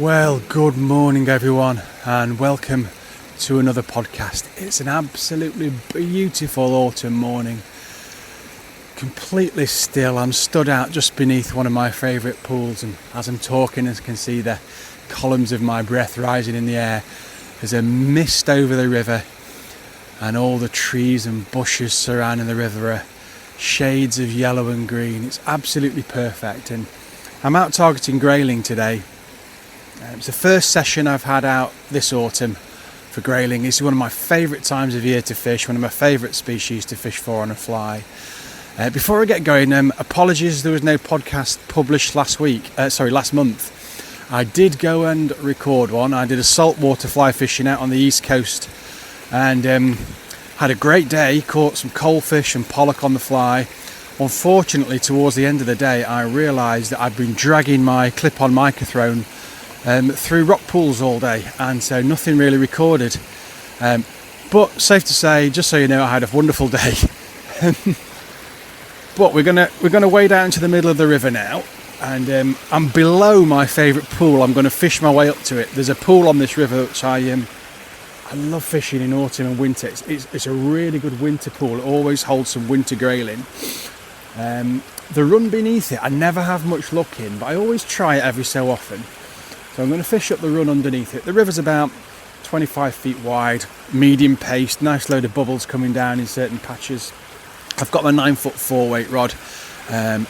Well, good morning everyone and welcome to another podcast. It's an absolutely beautiful autumn morning, completely still. I'm stood out just beneath one of my favourite pools, and as I'm talking, as you can see the columns of my breath rising in the air, there's a mist over the river and all the trees and bushes surrounding the river are shades of yellow and green. It's absolutely perfect, and I'm out targeting grayling today. It's the first session I've had out this autumn for grayling. It's one of my favourite times of year to fish, one of my favourite species to fish for on a fly. Before I get going, apologies there was no podcast published last month. I did go and record one. I did a saltwater fly fishing out on the east coast and had a great day, caught some coalfish and pollock on the fly. Unfortunately, towards the end of the day, I realised that I'd been dragging my clip-on microphone through rock pools all day, and so nothing really recorded. But safe to say, just so you know, I had a wonderful day. But we're gonna wade out into the middle of the river now, and I'm below my favourite pool. I'm going to fish my way up to it. There's a pool on this river which I love fishing in autumn and winter. It's a really good winter pool. It always holds some winter grayling. The run beneath it, I never have much luck in, but I always try it every so often. So I'm going to fish up the run underneath it. The river's about 25 feet wide, medium paced, nice load of bubbles coming down in certain patches. I've got my 9-foot 4-weight rod,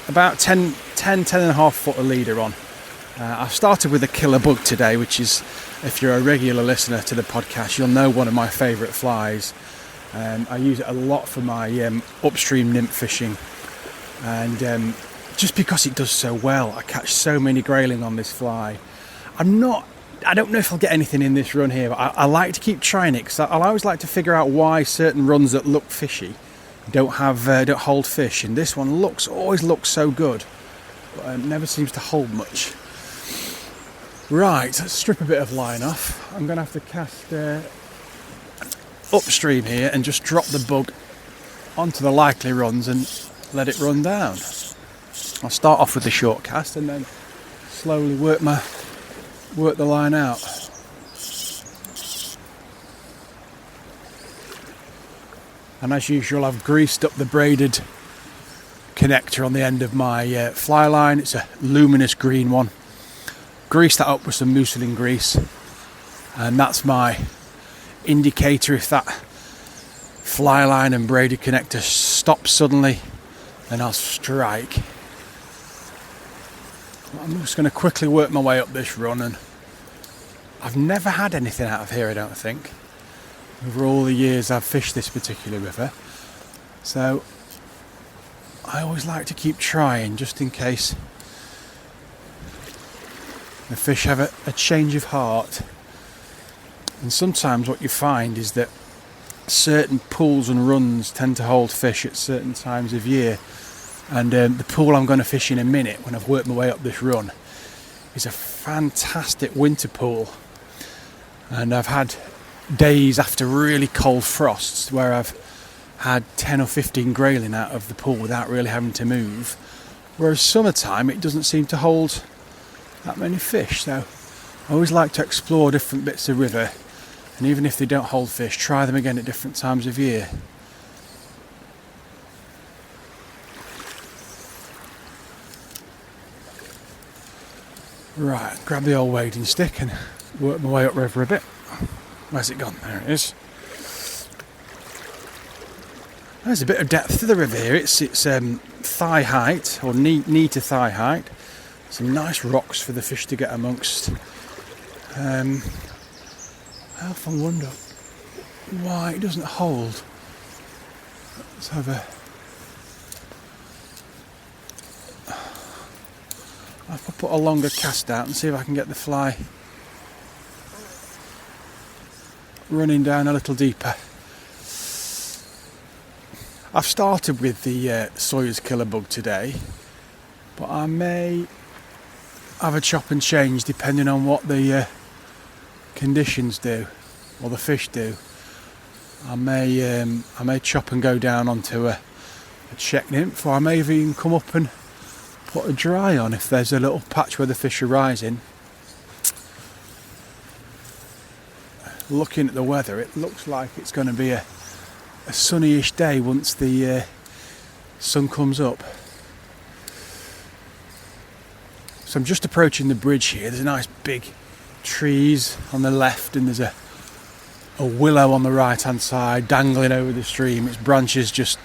about 10 and a half foot a leader on. I've started with a killer bug today, which is, if you're a regular listener to the podcast, you'll know one of my favourite flies. I use it a lot for my upstream nymph fishing, and just because it does so well, I catch so many grayling on this fly. I don't know if I'll get anything in this run here, but I like to keep trying it because I'll always like to figure out why certain runs that look fishy don't hold fish, and this one always looks so good, but never seems to hold much. Right, let's strip a bit of line off. I'm going to have to cast upstream here and just drop the bug onto the likely runs and let it run down. I'll start off with the short cast and then slowly work the line out. And as usual, I've greased up the braided connector on the end of my fly line. It's a luminous green one. Grease that up with some mucilin grease, and that's my indicator. If that fly line and braided connector stops suddenly, then I'll strike. I'm just going to quickly work my way up this run, and I've never had anything out of here, I don't think, over all the years I've fished this particular river. So I always like to keep trying, just in case the fish have a change of heart. And sometimes what you find is that certain pools and runs tend to hold fish at certain times of year. And the pool I'm going to fish in a minute, when I've worked my way up this run, is a fantastic winter pool. And I've had days after really cold frosts where I've had 10 or 15 grayling out of the pool without really having to move. Whereas summertime, it doesn't seem to hold that many fish. So I always like to explore different bits of river, and even if they don't hold fish, try them again at different times of year. Right, grab the old wading stick and work my way up river a bit. Where's it gone? There it is. There's a bit of depth to the river here. It's thigh height, or knee to thigh height. Some nice rocks for the fish to get amongst. I often wonder why it doesn't hold. Let's have a... I'll put a longer cast out and see if I can get the fly running down a little deeper. I've started with the Sawyer's killer bug today, but I may have a chop and change depending on what the conditions do, or the fish do. I may chop and go down onto a check nymph, or I may even come up and put a dry on if there's a little patch where the fish are rising. looking at the weather, it looks like it's going to be a sunnyish day once the sun comes up. So I'm just approaching the bridge here. There's a nice big trees on the left, and there's a willow on the right hand side dangling over the stream, its branches just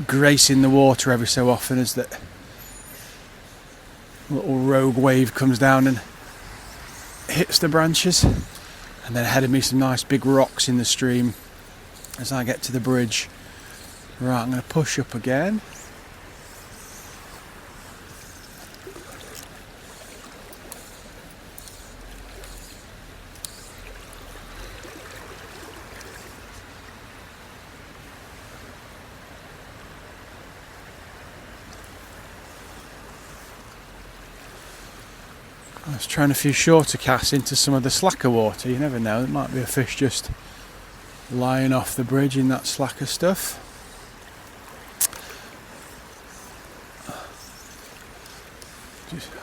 gracing the water every so often as that little rogue wave comes down and hits the branches. And then ahead of me some nice big rocks in the stream as I get to the bridge. Right, I'm going to push up again. I was trying a few shorter casts into some of the slacker water. You never know, there might be a fish just lying off the bridge in that slacker stuff.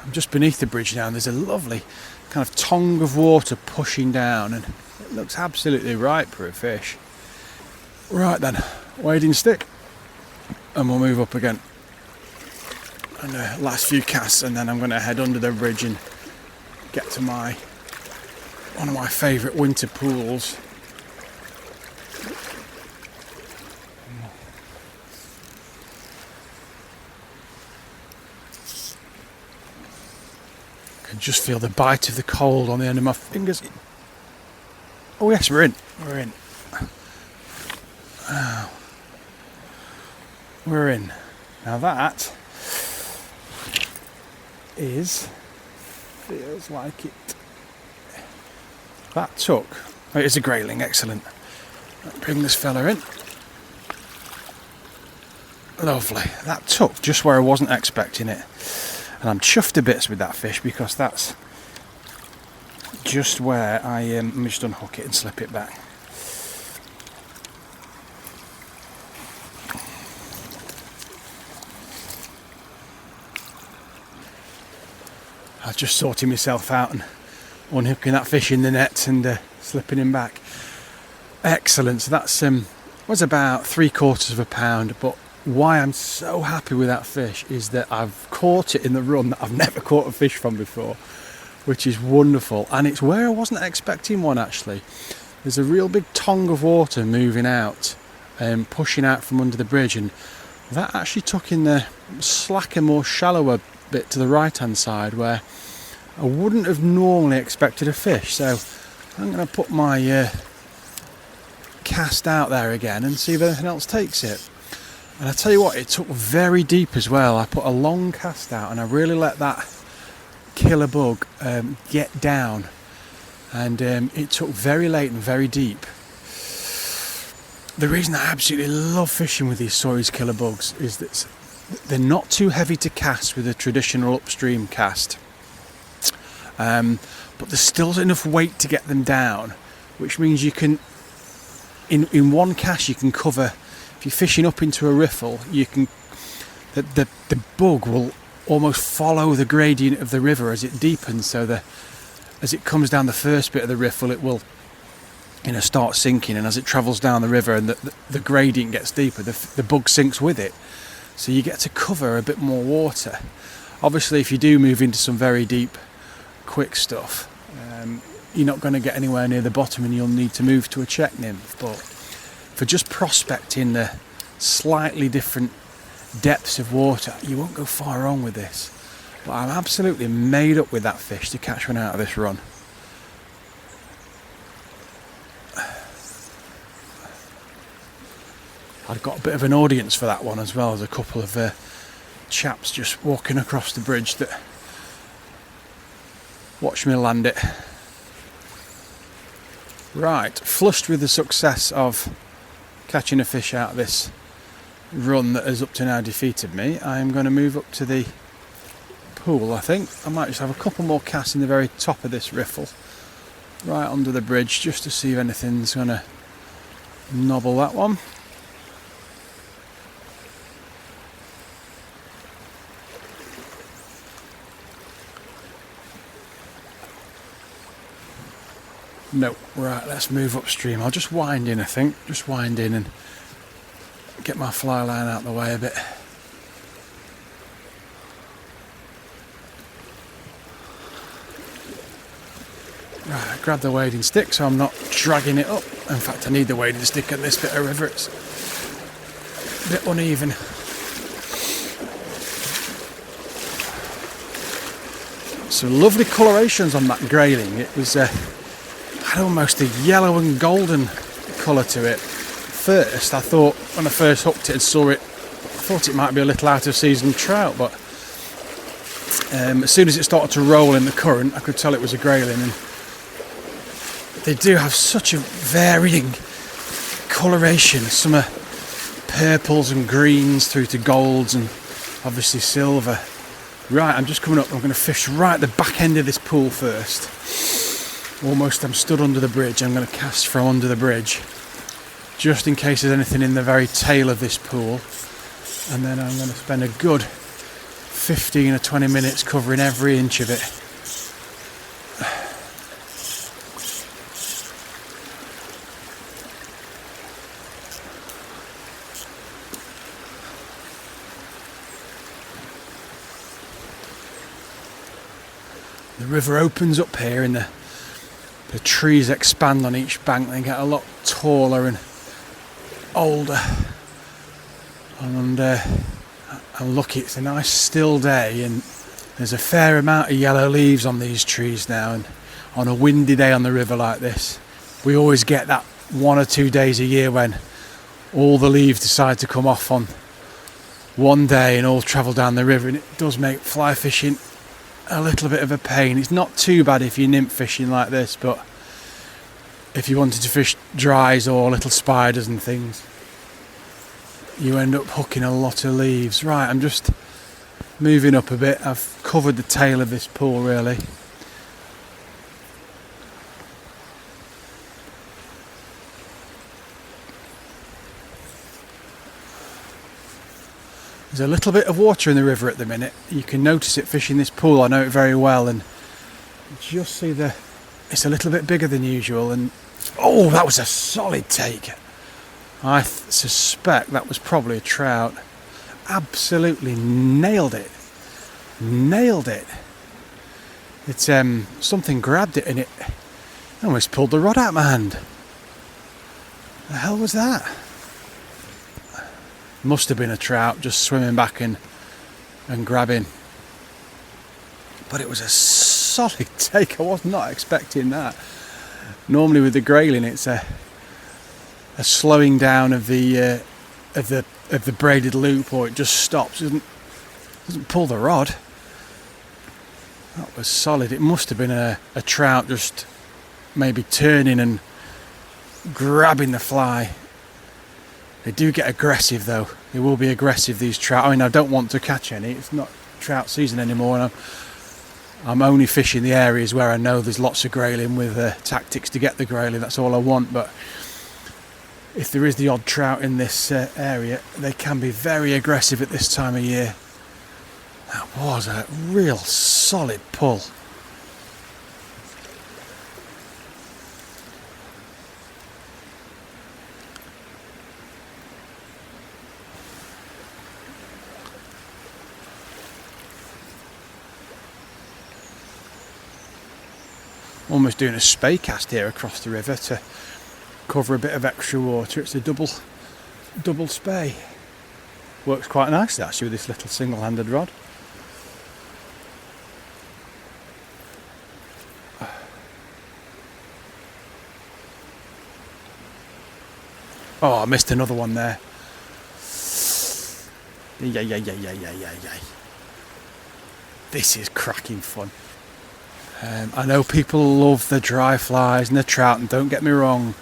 I'm just beneath the bridge now, and there's a lovely kind of tongue of water pushing down, and it looks absolutely ripe for a fish. Right then, wading stick, and we'll move up again. And last few casts, and then I'm going to head under the bridge and get to one of my favourite winter pools. I can just feel the bite of the cold on the end of my fingers. Oh yes, we're in. Oh. We're in. Now that feels like it. That took. Oh, it's a grayling, excellent. Bring this fella in. Lovely. That took just where I wasn't expecting it. And I'm chuffed to bits with that fish because that's just where I just unhook it and slip it back. I was just sorting myself out and unhooking that fish in the net and slipping him back. Excellent. So that's was about 3/4 pound, but why I'm so happy with that fish is that I've caught it in the run that I've never caught a fish from before, which is wonderful. And it's where I wasn't expecting one actually. There's a real big tongue of water moving out, pushing out from under the bridge, and that actually took in the slacker, more shallower bit to the right hand side where I wouldn't have normally expected a fish. So I'm going to put my cast out there again and see if anything else takes it. And I tell you what, it took very deep as well. I put a long cast out and I really let that killer bug get down, and it took very late and very deep. The reason I absolutely love fishing with these Sawyer's killer bugs is that they're not too heavy to cast with a traditional upstream cast, but there's still enough weight to get them down, which means you can, in one cast you can cover. If you're fishing up into a riffle, you can the bug will almost follow the gradient of the river as it deepens. So as it comes down the first bit of the riffle, it will start sinking, and as it travels down the river and the gradient gets deeper, the bug sinks with it. So you get to cover a bit more water. Obviously, if you do move into some very deep, quick stuff, you're not going to get anywhere near the bottom, and you'll need to move to a check nymph. But for just prospecting the slightly different depths of water, you won't go far wrong with this. But I'm absolutely made up with that fish to catch one out of this run. I've got a bit of an audience for that one as well. There's a couple of chaps just walking across the bridge that watched me land it. Right, flushed with the success of catching a fish out of this run that has up to now defeated me, I'm going to move up to the pool. I think I might just have a couple more casts in the very top of this riffle, right under the bridge, just to see if anything's going to nobble that one. No, right, let's move upstream. I'll just wind in, I think. Just wind in and get my fly line out of the way a bit. Right, grab the wading stick so I'm not dragging it up. In fact, I need the wading stick in this bit of river. It's a bit uneven. Some lovely colorations on that grayling. It was had almost a yellow and golden colour to it. First, I thought when I first hooked it and saw it, I thought it might be a little out of season trout, but as soon as it started to roll in the current, I could tell it was a grayling. And they do have such a varying coloration. Some are purples and greens through to golds and obviously silver. Right, I'm just coming up. I'm going to fish right at the back end of this pool first. Almost, I'm stood under the bridge. I'm going to cast from under the bridge, just in case there's anything in the very tail of this pool. And then I'm going to spend a good 15 or 20 minutes covering every inch of it. The river opens up here and the trees expand on each bank. They get a lot taller and older. And I'm lucky, it's a nice still day and there's a fair amount of yellow leaves on these trees now. And on a windy day on the river like this, we always get that 1 or 2 days a year when all the leaves decide to come off on one day and all travel down the river, and it does make fly fishing a little bit of a pain. It's not too bad if you're nymph fishing like this, but if you wanted to fish dries or little spiders and things, you end up hooking a lot of leaves. Right, I'm just moving up a bit. I've covered the tail of this pool really. There's a little bit of water in the river at the minute. You can notice it fishing this pool. I know it very well, and just see it's a little bit bigger than usual. And oh, that was a solid take. I suspect that was probably a trout. Absolutely nailed it. Nailed it. It's something grabbed it and it almost pulled the rod out of my hand. The hell was that? Must have been a trout just swimming back and grabbing. But it was a solid take. I was not expecting that. Normally with the grayling, it's a slowing down of the braided loop, or it just stops. It doesn't pull the rod. That was solid. It must have been a trout just maybe turning and grabbing the fly. They do get aggressive though. They will be aggressive, these trout. I mean, I don't want to catch any. It's not trout season anymore. And I'm only fishing the areas where I know there's lots of grayling with tactics to get the grayling. That's all I want. But if there is the odd trout in this area, they can be very aggressive at this time of year. That was a real solid pull. Almost doing a spey cast here across the river to cover a bit of extra water. It's a double spey. Works quite nicely actually with this little single-handed rod. Oh, I missed another one there. Yeah. This is cracking fun. I know people love the dry flies and the trout, and don't get me wrong,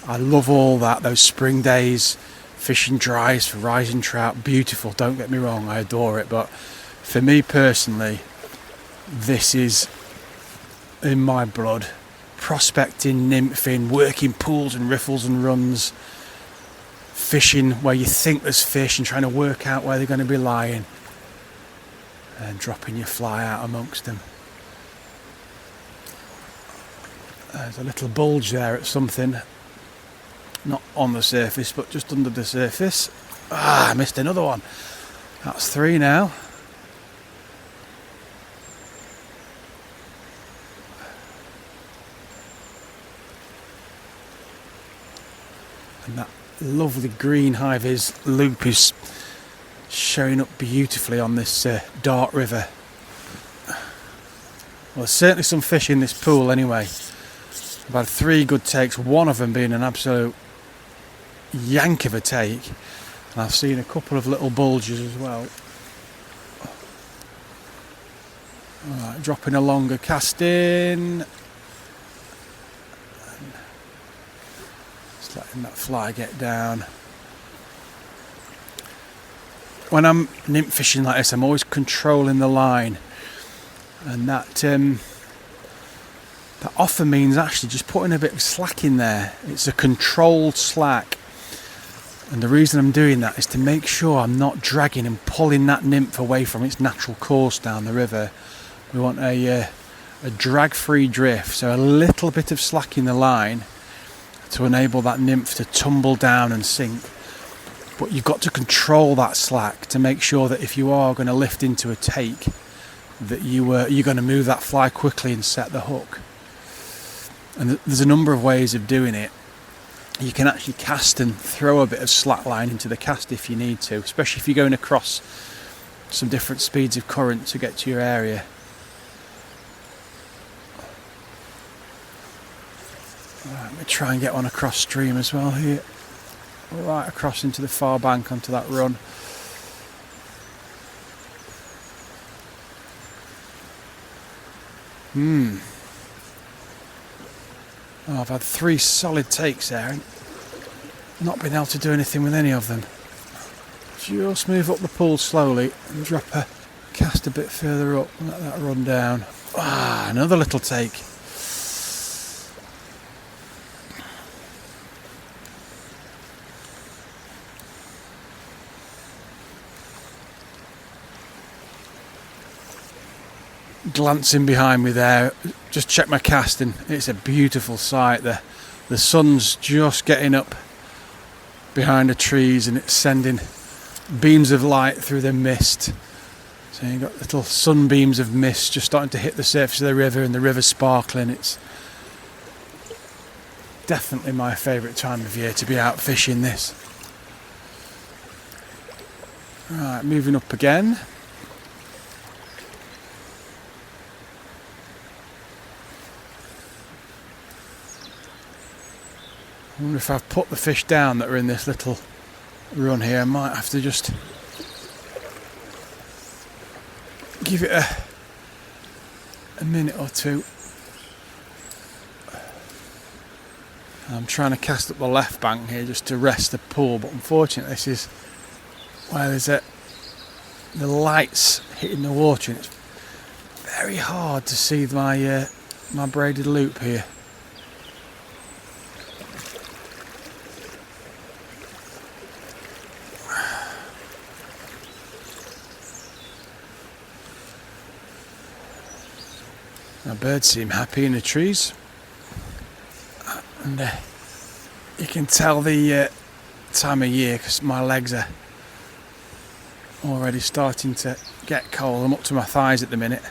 I love all that, those spring days, fishing dries for rising trout, beautiful, don't get me wrong, I adore it, but for me personally, this is in my blood. Prospecting, nymphing, working pools and riffles and runs, fishing where you think there's fish and trying to work out where they're going to be lying, and dropping your fly out amongst them. There's a little bulge there at something, not on the surface but just under the surface. I missed another one. That's 3 now. And that lovely green high-vis loop is showing up beautifully on this dark river. Well, there's certainly some fish in this pool anyway. I've had 3 good takes, one of them being an absolute yank of a take. And I've seen a couple of little bulges as well. Alright, dropping a longer cast in. Just letting that fly get down. When I'm nymph fishing like this, I'm always controlling the line. And that often means actually just putting a bit of slack in there. It's a controlled slack. And the reason I'm doing that is to make sure I'm not dragging and pulling that nymph away from its natural course down the river. We want a drag-free drift, so a little bit of slack in the line to enable that nymph to tumble down and sink. But you've got to control that slack to make sure that if you are going to lift into a take, that you're going to move that fly quickly and set the hook. And there's a number of ways of doing it. You can actually cast and throw a bit of slack line into the cast if you need to, especially if you're going across some different speeds of current to get to your area. Right, let me try and get one across stream as well here. Right across into the far bank onto that run. Oh, I've had 3 solid takes there and not been able to do anything with any of them. Just move up the pool slowly and drop a cast a bit further up and let that run down. Another little take. Glancing behind me there, just check my casting. It's a beautiful sight. The sun's just getting up behind the trees and it's sending beams of light through the mist. So you've got little sunbeams of mist just starting to hit the surface of the river and the river's sparkling. It's definitely my favourite time of year to be out fishing this. Right, moving up again. I wonder if I've put the fish down that are in this little run here. I might have to just give it a minute or two. I'm trying to cast up the left bank here just to rest the pool, but unfortunately this is where there's the lights hitting the water and it's very hard to see my my braided loop here. Now birds seem happy in the trees, and you can tell the time of year because my legs are already starting to get cold. I'm up to my thighs at the minute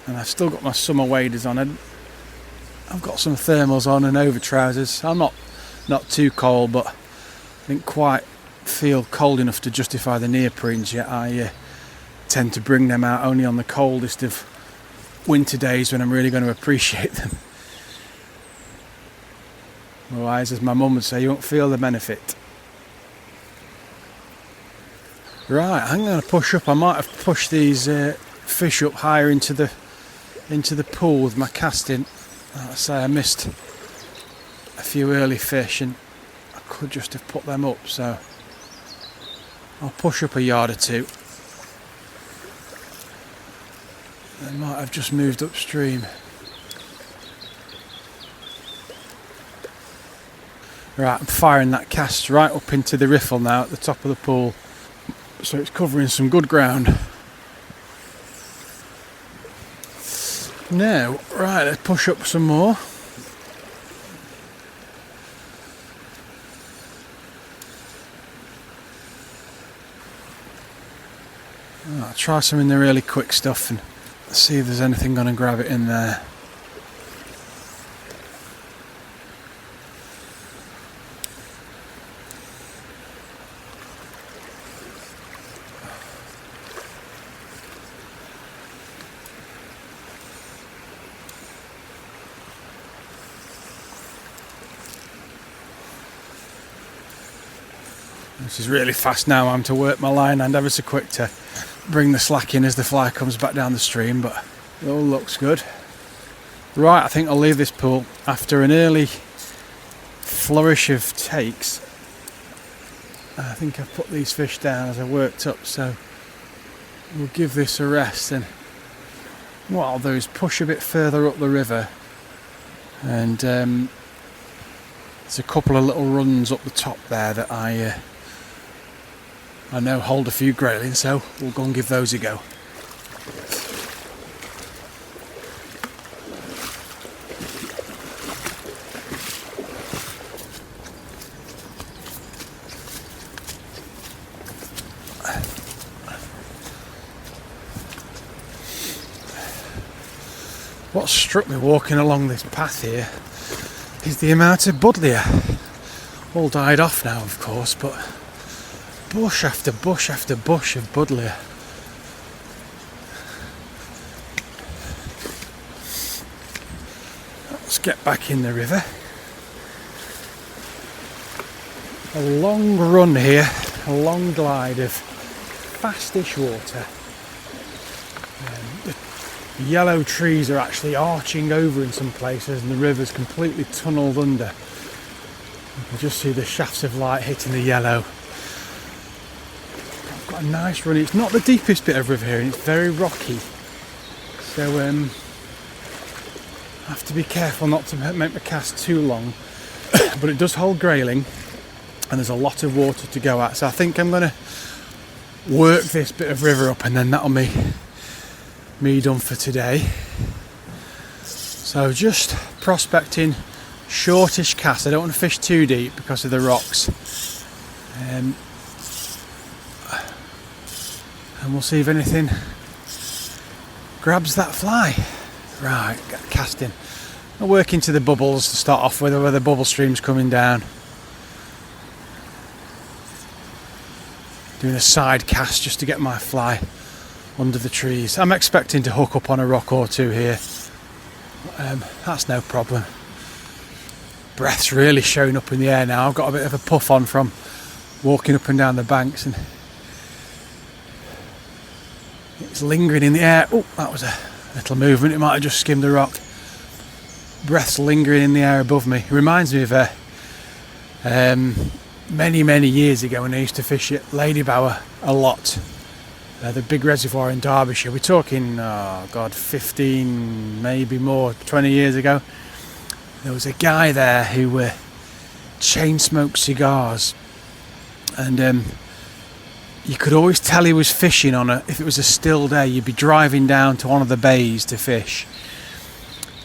and I've still got my summer waders on and I've got some thermals on and over trousers. I'm not too cold, but I didn't quite feel cold enough to justify the neoprenes yet. I tend to bring them out only on the coldest of winter days when I'm really going to appreciate them. Otherwise, as my mum would say, you won't feel the benefit. Right, I'm going to push up. I might have pushed these fish up higher into the pool with my casting. Like I say, I missed a few early fish and I could just have put them up, so I'll push up a yard or two. They might have just moved upstream. Right, I'm firing that cast right up into the riffle now at the top of the pool. So it's covering some good ground. Now, right, let's push up some more. I'll try some in the really quick stuff and see if there's anything going to grab it in there. This is really fast now. I'm to work my line and ever so quick to bring the slack in as the fly comes back down the stream, but it all looks good. Right, I think I'll leave this pool after an early flourish of takes. I think I've put these fish down as I worked up, so we'll give this a rest, and what I'll do is push a bit further up the river, and there's a couple of little runs up the top there that I know hold a few graylings, so we'll go and give those a go. What struck me walking along this path here is the amount of buddleia. All died off now, of course, but bush after bush after bush of buddleia. Let's get back in the river. A long run here, a long glide of fastish water. The yellow trees are actually arching over in some places, and the river's completely tunnelled under. You can just see the shafts of light hitting the yellow. I've got a nice run. It's not the deepest bit of river here, and it's very rocky, so I have to be careful not to make the cast too long. But it does hold grayling, and there's a lot of water to go at, so I think I'm going to work this bit of river up, and then that'll be me done for today. So just prospecting, shortish cast. I don't want to fish too deep because of the rocks, and we'll see if anything grabs that fly. Right, get casting. I'll work into the bubbles to start off with, where the bubble stream's coming down. Doing a side cast just to get my fly under the trees. I'm expecting to hook up on a rock or two here. That's no problem. Breath's really showing up in the air now. I've got a bit of a puff on from walking up and down the banks, and it's lingering in the air. Oh, that was a little movement. It might have just skimmed the rock. Breath's lingering in the air above me. It reminds me of many years ago when I used to fish at Ladybower a lot. The big reservoir in Derbyshire. We're talking, 15, maybe more, 20 years ago. There was a guy there who chain smoked cigars, and you could always tell he was fishing if it was a still day. You'd be driving down to one of the bays to fish,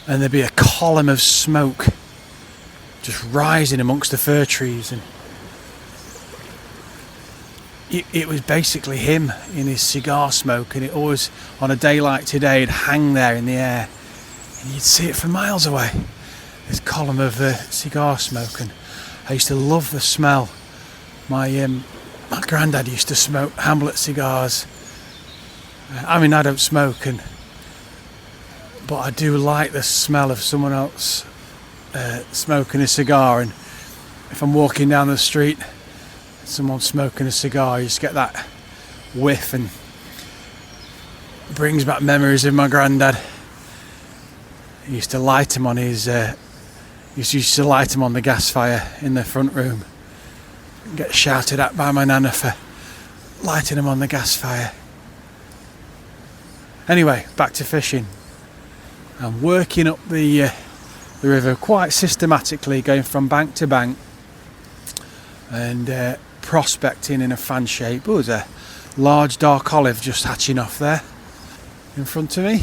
and there'd be a column of smoke just rising amongst the fir trees, and it was basically him in his cigar smoke, and it always, on a day like today, it'd hang there in the air, and you'd see it for miles away, this column of cigar smoke. And I used to love the smell. My granddad used to smoke Hamlet cigars. I mean, I don't smoke, but I do like the smell of someone else smoking a cigar. And if I'm walking down the street, someone smoking a cigar, you just get that whiff, and brings back memories of my granddad. He used to light him on his used to light him on the gas fire in the front room. Get shouted at by my nana for lighting him on the gas fire. Anyway, back to fishing. I'm working up the river quite systematically, going from bank to bank, and prospecting in a fan shape. Oh, there's a large dark olive just hatching off there in front of me.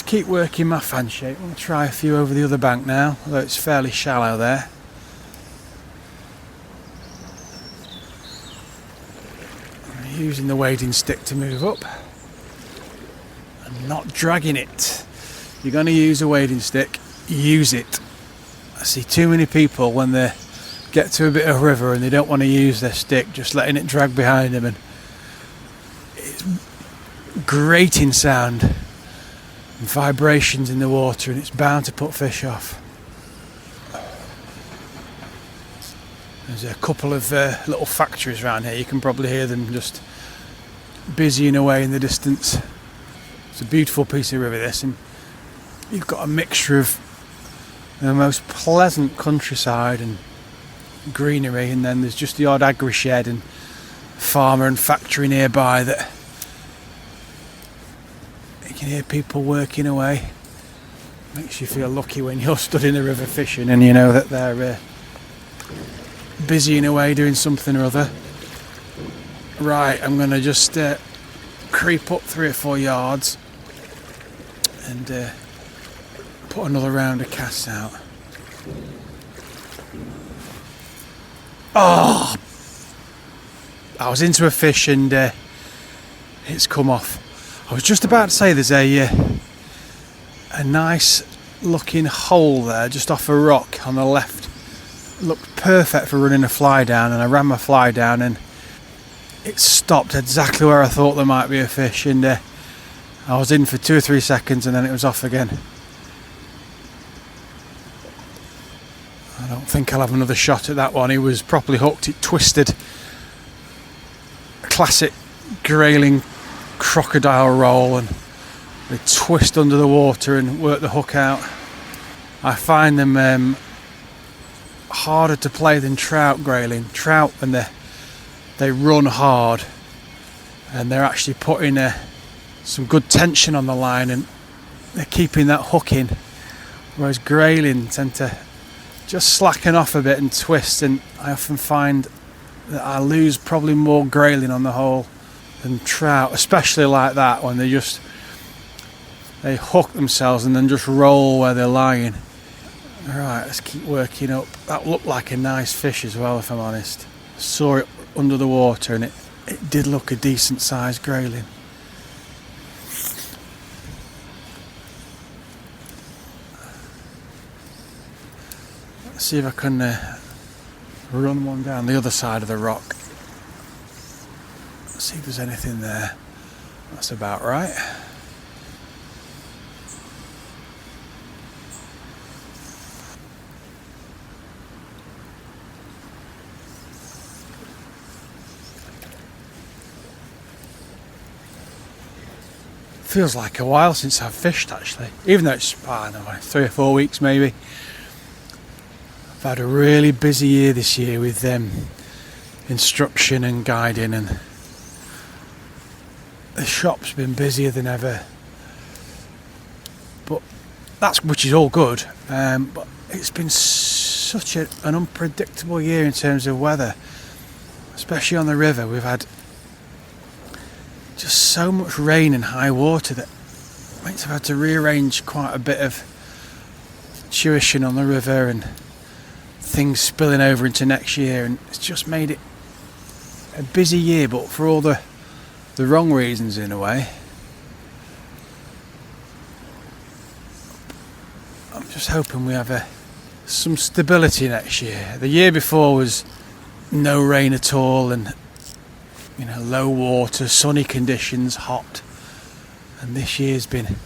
just keep working my fan shape. I'm going to try a few over the other bank now, although it's fairly shallow there. I'm using the wading stick to move up and not dragging it. You're going to use a wading stick, use it. I see too many people when they get to a bit of river and they don't want to use their stick, just letting it drag behind them, and it's grating sound and vibrations in the water, and it's bound to put fish off. There's a couple of little factories around here. You can probably hear them just busying away in the distance. It's a beautiful piece of river, this, and you've got a mixture of the most pleasant countryside and greenery, and then there's just the odd agri shed and farmer and factory nearby that you can hear people working away. Makes you feel lucky when you're stood in the river fishing and you know that they're busying away doing something or other. Right, I'm going to just creep up 3 or 4 yards and put another round of casts out. Oh! I was into a fish and it's come off. I was just about to say there's a nice looking hole there just off a rock on the left. It looked perfect for running a fly down, and I ran my fly down and it stopped exactly where I thought there might be a fish, and I was in for 2 or 3 seconds and then it was off again. I don't think I'll have another shot at that one. He was properly hooked. It twisted. Classic grayling crocodile roll, and they twist under the water and work the hook out. I find them harder to play than trout grayling. Trout, when they run hard and they're actually putting some good tension on the line and they're keeping that hook in, whereas grayling tend to just slacken off a bit and twist, and I often find that I lose probably more grayling on the whole than trout, especially like that, when they hook themselves and then just roll where they're lying. Right, let's keep working up. That looked like a nice fish as well, if I'm honest. Saw it under the water and it did look a decent sized grayling. Let's see if I can run one down the other side of the rock. Let's see if there's anything there. That's about right. Feels like a while since I've fished, actually, even though it's 3 or 4 weeks maybe. I've had a really busy year this year with instruction and guiding, and the shop's been busier than ever, but which is all good, but it's been such an unpredictable year in terms of weather, especially on the river. We've had just so much rain and high water that mates have had to rearrange quite a bit of tuition on the river and things spilling over into next year, and it's just made it a busy year, but for all the wrong reasons in a way. I'm just hoping we have some stability next year. The year before was no rain at all, and low water, sunny conditions, hot, and this year's been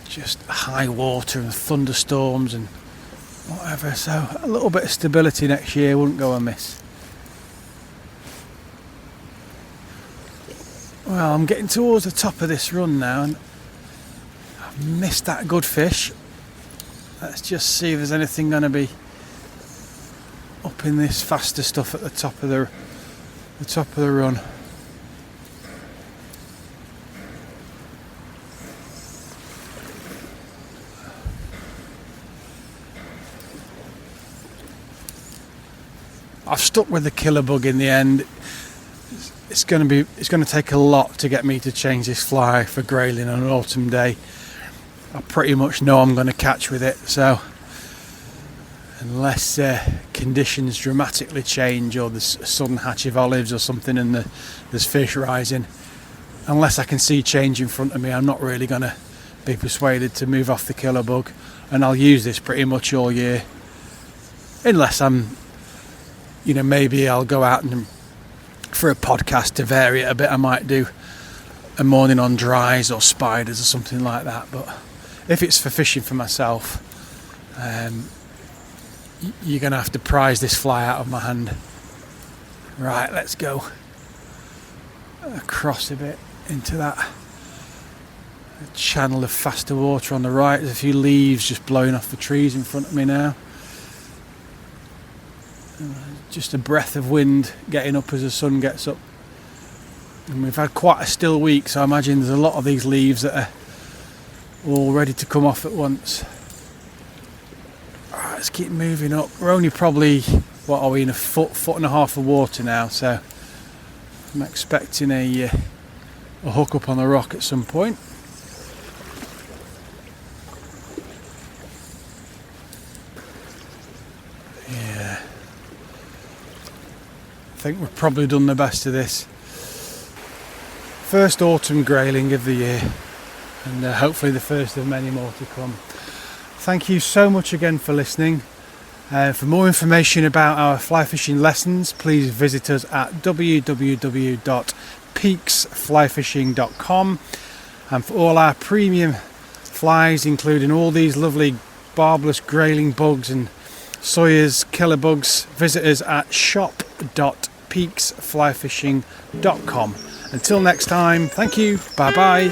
just high water and thunderstorms and whatever, so a little bit of stability next year wouldn't go amiss. Well, I'm getting towards the top of this run now and I've missed that good fish. Let's just see if there's anything going to be up in this faster stuff at the top of the run. I've stuck with the killer bug in the end. It's going to take a lot to get me to change this fly for grayling on an autumn day. I pretty much know I'm going to catch with it. So unless conditions dramatically change, or there's a sudden hatch of olives or something and there's fish rising, unless I can see change in front of me, I'm not really going to be persuaded to move off the killer bug. And I'll use this pretty much all year, unless I'm, maybe I'll go out and for a podcast to vary it a bit, I might do a morning on dries or spiders or something like that. But if it's for fishing for myself, you're going to have to prise this fly out of my hand. Right, let's go across a bit into that channel of faster water on the right. There's a few leaves just blowing off the trees in front of me now. Just a breath of wind getting up as the sun gets up. And we've had quite a still week, so I imagine there's a lot of these leaves that are all ready to come off at once. Alright, let's keep moving up. We're only probably, what are we, in a foot and a half of water now, so I'm expecting a hook up on the rock at some point. Yeah, I think we've probably done the best of this. First autumn grayling of the year, and hopefully the first of many more to come. Thank you so much again for listening. For more information about our fly fishing lessons, please visit us at www.peaksflyfishing.com. And for all our premium flies, including all these lovely barbless grayling bugs and Sawyer's killer bugs, visit us at shop.peaksflyfishing.com. Until next time, thank you, bye bye.